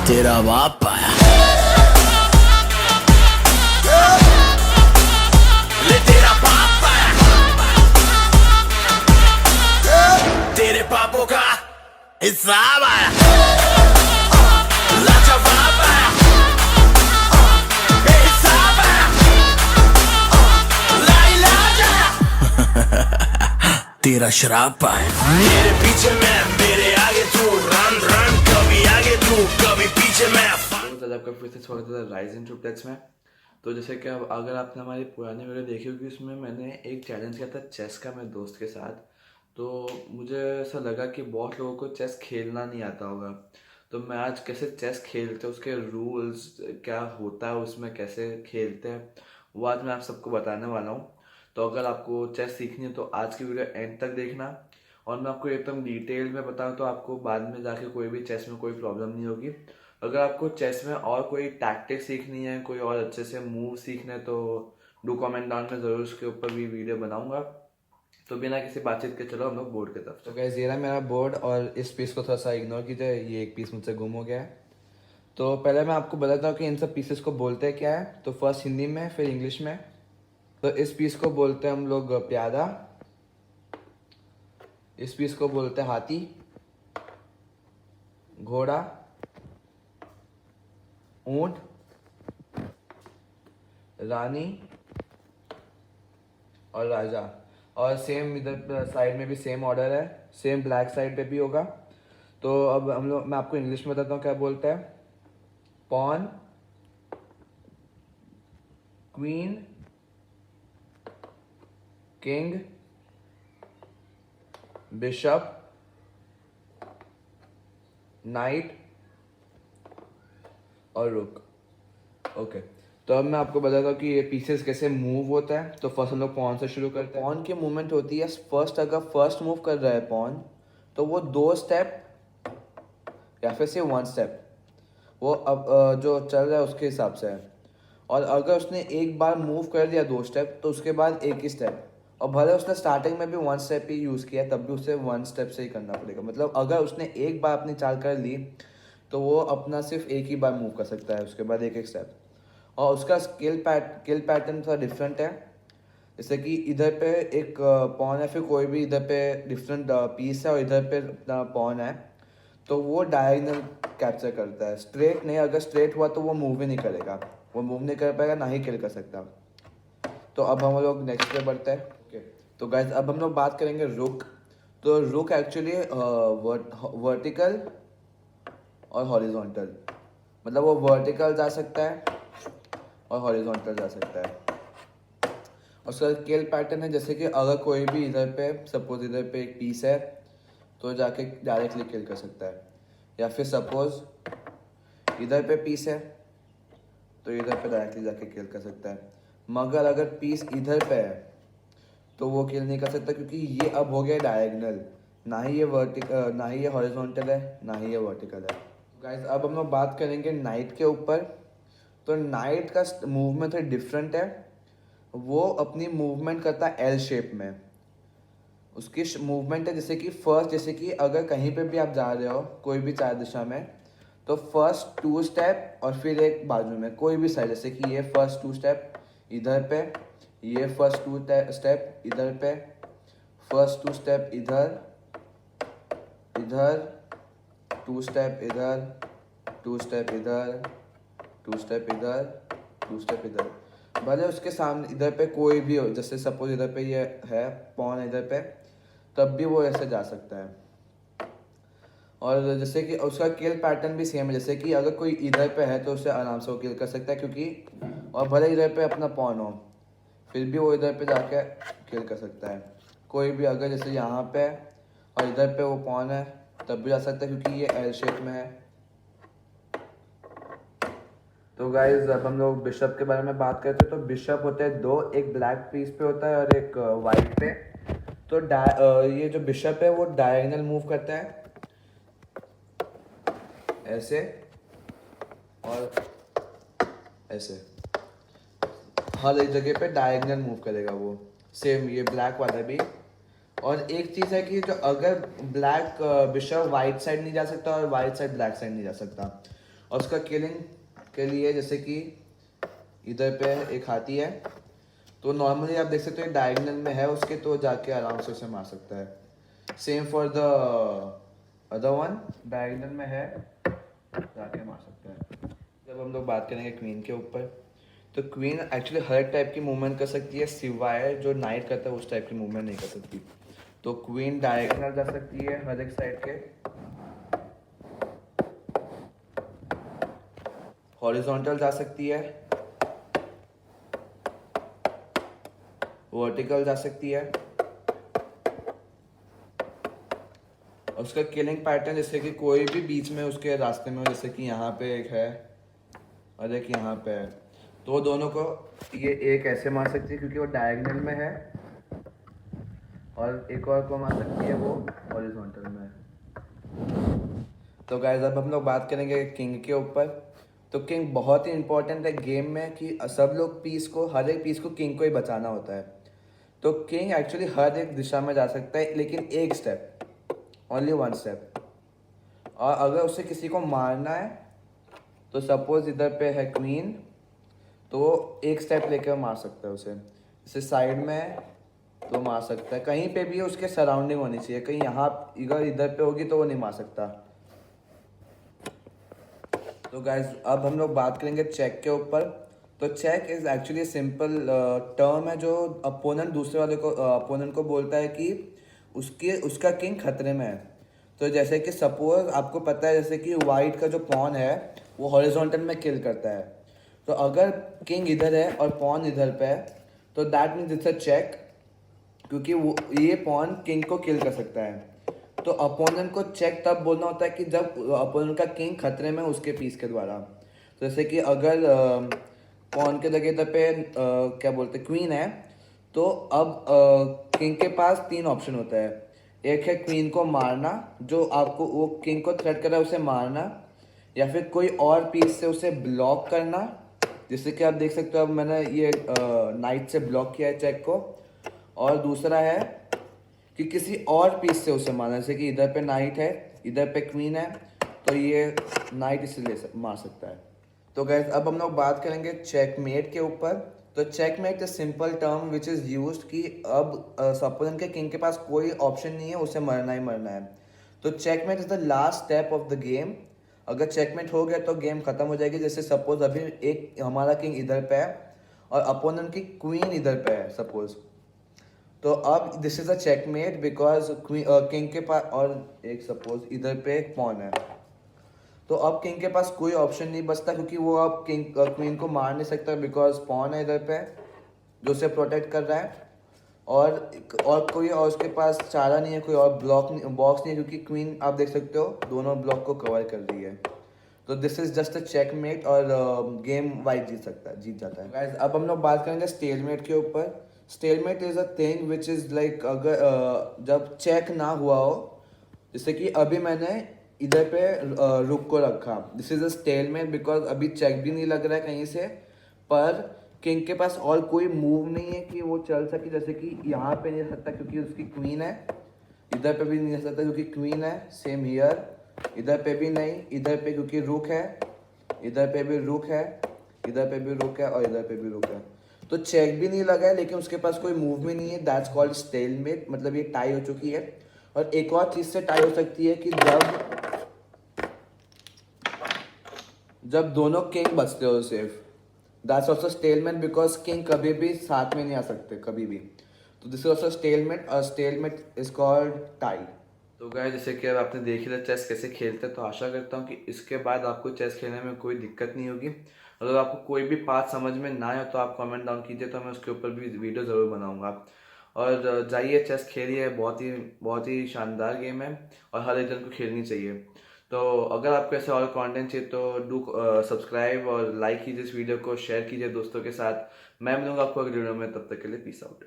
तेरा बाप आया ले तेरा बाप आया तेरे पापों का हिसाब आया लाजवाब आया बेहिसाब आया लाइलाज आया तेरा शराब आया मेरे पीछे मैं मेरे आगे तू रन रन कभी आगे तू कभी पीछे मैं आपका फिर से स्वागत है राइज इन ट्रिप्लेट्स में। तो जैसे कि अब अगर आपने हमारी पुरानी वीडियो देखी होगी उसमें मैंने एक चैलेंज किया था चेस का मेरे दोस्त के साथ। तो मुझे ऐसा लगा कि बहुत लोगों को चेस खेलना नहीं आता होगा, तो मैं आज कैसे चेस खेलते हैं, उसके रूल्स क्या होता है, उसमें कैसे खेलते हैं, वो आज मैं आप सबको बताने वाला हूँ। तो अगर आपको चेस सीखनी है तो आज की वीडियो एंड तक देखना, और मैं आपको एकदम डिटेल में बताऊँ तो आपको बाद में जाके कोई भी चेस में कोई प्रॉब्लम नहीं होगी। अगर आपको चेस में और कोई टैक्टिक सीखनी है, कोई और अच्छे से मूव सीखने है तो डू कमेंट डाउन में ज़रूर उसके ऊपर भी वीडियो बनाऊंगा। तो बिना किसी बातचीत के चलो हम लोग बोर्ड की तरफ। तो गाइस ये रहा मेरा बोर्ड, और इस पीस को थोड़ा सा इग्नोर कीजिए, ये एक पीस मुझसे गुम हो गया है। तो पहले मैं आपको बताता हूँ कि इन सब पीसेस को बोलते हैं क्या है। तो फर्स्ट हिंदी में फिर इंग्लिश में। तो इस पीस को बोलते हैं हम लोग प्यादा, इस पीस को बोलते हैं हाथी, घोड़ा, ऊंट, रानी और राजा। और सेम इधर साइड में भी सेम ऑर्डर है, सेम ब्लैक साइड पे भी होगा। तो अब हम लोग मैं आपको इंग्लिश में बताता हूँ क्या बोलता है। Pawn, queen, king, bishop, knight और रुक। ओके, तो अब मैं आपको बताता हूँ कि ये पीसेस कैसे मूव होता है। तो फर्स्ट हम लोग पॉन से शुरू करते हैं। पॉन की मूवमेंट होती है फर्स्ट, अगर फर्स्ट मूव कर रहा है पॉन तो वो 2 स्टेप या फिर से 1 स्टेप, वो अब जो चल रहा है उसके हिसाब से है। और अगर उसने एक बार मूव कर दिया 2 स्टेप तो उसके बाद एक ही स्टेप, और भले उसने स्टार्टिंग में भी 1 स्टेप ही यूज़ किया तब भी उसे 1 स्टेप से ही करना पड़ेगा। मतलब अगर उसने एक बार अपनी चाल कर ली तो वो अपना सिर्फ एक ही बार मूव कर सकता है, उसके बाद एक एक स्टेप। और उसका किल पैटर्न थोड़ा डिफरेंट है। जैसे कि इधर पे एक पॉन है, फिर कोई भी इधर पे डिफरेंट पीस है, और इधर पे पॉन है, तो वो डायगोनल कैप्चर करता है। स्ट्रेट नहीं, अगर स्ट्रेट हुआ तो वो मूव ही नहीं करेगा, वो मूव नहीं कर पाएगा, ना ही किल कर सकता। तो अब हम लोग नेक्स्ट पे बढ़ते हैं। ओके, तो गाइस अब हम लोग बात करेंगे रुक। तो रुक एक्चुअली वर्टिकल और हॉरिजॉन्टल, मतलब वो वर्टिकल जा सकता है और हॉरिजॉन्टल जा सकता है। और उसका किल पैटर्न है जैसे कि अगर कोई भी इधर पे सपोज इधर पे एक पीस है तो जाके डायरेक्टली किल कर सकता है, या फिर सपोज इधर पे पीस है तो इधर पे डायरेक्टली जाके किल कर सकता है। मगर अगर पीस इधर पे है तो वो किल नहीं कर सकता, क्योंकि ये अब हो गया डायगोनल, ना ही ये हॉरिजॉन्टल है, ना ही ये वर्टिकल है। गाइस अब हम लोग बात करेंगे नाइट के ऊपर। तो नाइट का मूवमेंट थोड़ी डिफरेंट है, वो अपनी मूवमेंट करता है एल शेप में। उसकी मूवमेंट है जैसे कि फर्स्ट, जैसे कि अगर कहीं पे भी आप जा रहे हो कोई भी 4 दिशा में, तो फर्स्ट 2 स्टेप और फिर एक बाजू में कोई भी साइड, जैसे कि ये फर्स्ट 2 स्टेप इधर पे, ये फर्स्ट 2 स्टेप इधर पे, फर्स्ट 2 स्टेप इधर, इधर 2 स्टेप इधर, 2 स्टेप इधर, 2 स्टेप इधर, 2 स्टेप इधर। भले उसके सामने इधर पे कोई भी हो, जैसे सपोज इधर पे ये है पॉन इधर पे, तब भी वो ऐसे जा सकता है। और जैसे कि उसका किल पैटर्न भी सेम है, जैसे कि अगर कोई इधर पे है तो उसे आराम से वो किल कर सकता है, क्योंकि और भले इधर पे अपना पॉन हो फिर भी वो इधर पे जाके किल कर सकता है। कोई भी अगर जैसे यहाँ पे और इधर पे वो पॉन है तब भी जा सकता है, क्योंकि ये एल शेप में है। तो गाइज अब हम लोग बिशप के बारे में बात करते हैं। तो बिशप होते हैं 2, एक ब्लैक पीस पे होता है और एक वाइट पे। तो ये जो बिशप है वो डायगोनल मूव करता है ऐसे और ऐसे, हर एक जगह पे डायगोनल मूव करेगा वो, सेम ये ब्लैक वाला भी। और एक चीज़ है कि जो अगर ब्लैक बिशप वाइट साइड नहीं जा सकता और वाइट साइड ब्लैक साइड नहीं जा सकता, और उसका किलिंग के लिए जैसे कि इधर पे एक हाथी है, तो नॉर्मली आप देख सकते हो डायगोनल में है उसके, तो जाके आराम से उसे मार सकता है। Same for the other one, diagonal में है, जाके मार सकता है। जब हम लोग बात करेंगे क्वीन के ऊपर, तो क्वीन एक्चुअली हर टाइप की मूवमेंट कर सकती है, सिवाय जो नाइट करता है उस टाइप की मूवमेंट नहीं कर सकती। तो क्वीन डायगोनल जा सकती है हर एक साइड के, हॉरिजॉन्टल जा सकती है, वर्टिकल जा सकती है, और उसका किलिंग पैटर्न जैसे कि कोई भी बीच में उसके रास्ते में हो, जैसे कि यहाँ पे एक है और एक यहाँ पे है, तो दोनों को ये एक ऐसे मार सकती है क्योंकि वो डायगोनल में है, और एक और को मार सकती है वो हॉरिजॉन्टल में है। तो गाइस अब हम लोग बात करेंगे किंग के ऊपर। तो किंग बहुत ही इंपॉर्टेंट है गेम में कि सब लोग पीस को, हर एक पीस को किंग को ही बचाना होता है। तो किंग एक्चुअली हर एक दिशा में जा सकता है, लेकिन एक स्टेप, ओनली वन स्टेप। और अगर उसे किसी को मारना है, तो सपोज इधर पे है क्वीन, तो वो एक स्टेप लेकर मार सकता है उसे। जैसे साइड में है तो मार सकता है, कहीं पे भी उसके सराउंडिंग होनी चाहिए, कहीं यहाँ इधर पे होगी तो वो नहीं मार सकता। तो गाइज अब हम लोग बात करेंगे चेक के ऊपर। तो check is actually simple term है जो अपोनेंट दूसरे वाले को अपोनेंट को बोलता है कि उसका किंग खतरे में है। तो जैसे कि सपोज आपको पता है जैसे कि वाइट का जो पॉन है वो हॉरिजॉन्टल में किल करता है, तो अगर किंग इधर है और पॉन इधर पे है तो that means it's a check, क्योंकि वो ये पॉन किंग को किल कर सकता है। तो अपोनेंट को चेक तब बोलना होता है कि जब अपोनेंट का किंग खतरे में उसके पीस के द्वारा। तो जैसे कि अगर पॉन के जगह पे क्या बोलते क्वीन है, तो अब किंग के पास तीन ऑप्शन होता है। एक है क्वीन को मारना, जो आपको वो किंग को थ्रेट कर रहा है उसे मारना, या फिर कोई और पीस से उसे ब्लॉक करना, जैसे कि आप देख सकते हो अब मैंने ये नाइट से ब्लॉक किया है चेक को। और दूसरा है कि किसी और पीस से उसे मारना, जैसे कि इधर पे नाइट है, इधर पे क्वीन है, तो ये नाइट इसे मार सकता है। तो गैस अब हम लोग बात करेंगे चेकमेट के ऊपर। तो checkmate is simple term which is used कि अब अपोनेंट के किंग के पास कोई ऑप्शन नहीं है, उसे मरना ही मरना है। तो checkmate is the last step of the game. अगर चेकमेट हो गया तो गेम खत्म हो जाएगी। जैसे सपोज अभी एक हमारा किंग इधर पे है और अपोनेंट की क्वीन इधर पे है सपोज, तो अब this is a checkmate because king के पास, और एक सपोज इधर पे एक पॉन है, तो अब किंग के पास कोई ऑप्शन नहीं बचता क्योंकि वो अब किंग क्वीन को मार नहीं सकता बिकॉज पॉन है इधर पे जो उसे प्रोटेक्ट कर रहा है, और कोई और उसके पास चारा नहीं है, कोई और बॉक्स नहीं है, क्योंकि क्वीन आप देख सकते हो दोनों ब्लॉक को कवर कर रही है। तो this is just a checkmate, और गेम वाइट जीत जाता है। गाइस अब हम लोग बात करेंगे स्टेलमेट के ऊपर। Stalemate is a thing which is like अगर जब चेक ना हुआ हो, जैसे कि अभी मैंने इधर पे रुक को रखा, this is a stalemate because अभी चेक भी नहीं लग रहा है कहीं से, पर किंग के पास और कोई मूव नहीं है कि वो चल सके, जैसे कि यहाँ पे नहीं जा सकता क्योंकि उसकी क्वीन है, इधर पे भी नहीं जा सकता क्योंकि क्वीन है, सेम हियर, इधर पे भी नहीं, इधर पे क्योंकि रुक है, इधर पे भी रुक है, इधर पे भी रुक है, और इधर पे भी रुक है। तो चेक भी नहीं लगा है लेकिन उसके पास कोई मूव भी नहीं है, दैट्स कॉल्ड स्टेलमेट, मतलब ये टाई हो चुकी है। और एक और चीज से टाई हो सकती है कि जब दोनों किंग बचते हो सिर्फ, that's also stalemate because king कभी भी साथ में नहीं आ सकते कभी भी। तो दिस इज ऑल्सो स्टेलमेट, और स्टेलमेट इज कॉल्ड टाई। तो गाइस जैसे कि अब आपने देख लिया चेस कैसे खेलते हैं, तो आशा करता हूँ कि इसके बाद आपको चेस खेलने में कोई दिक्कत नहीं होगी। अगर आपको कोई भी पार्ट समझ में ना आए तो आप कमेंट डाउन कीजिए, तो मैं उसके ऊपर भी वीडियो ज़रूर बनाऊंगा। और जाइए चेस खेलिए, बहुत ही शानदार गेम है और हर एक जन को खेलनी चाहिए। तो अगर आपको ऐसे और कंटेंट चाहिए तो डू सब्सक्राइब और लाइक कीजिए इस वीडियो को, शेयर कीजिए दोस्तों के साथ। मैं मिलूंगा आपको अगले वीडियो में, तब तक के लिए पीस आउट।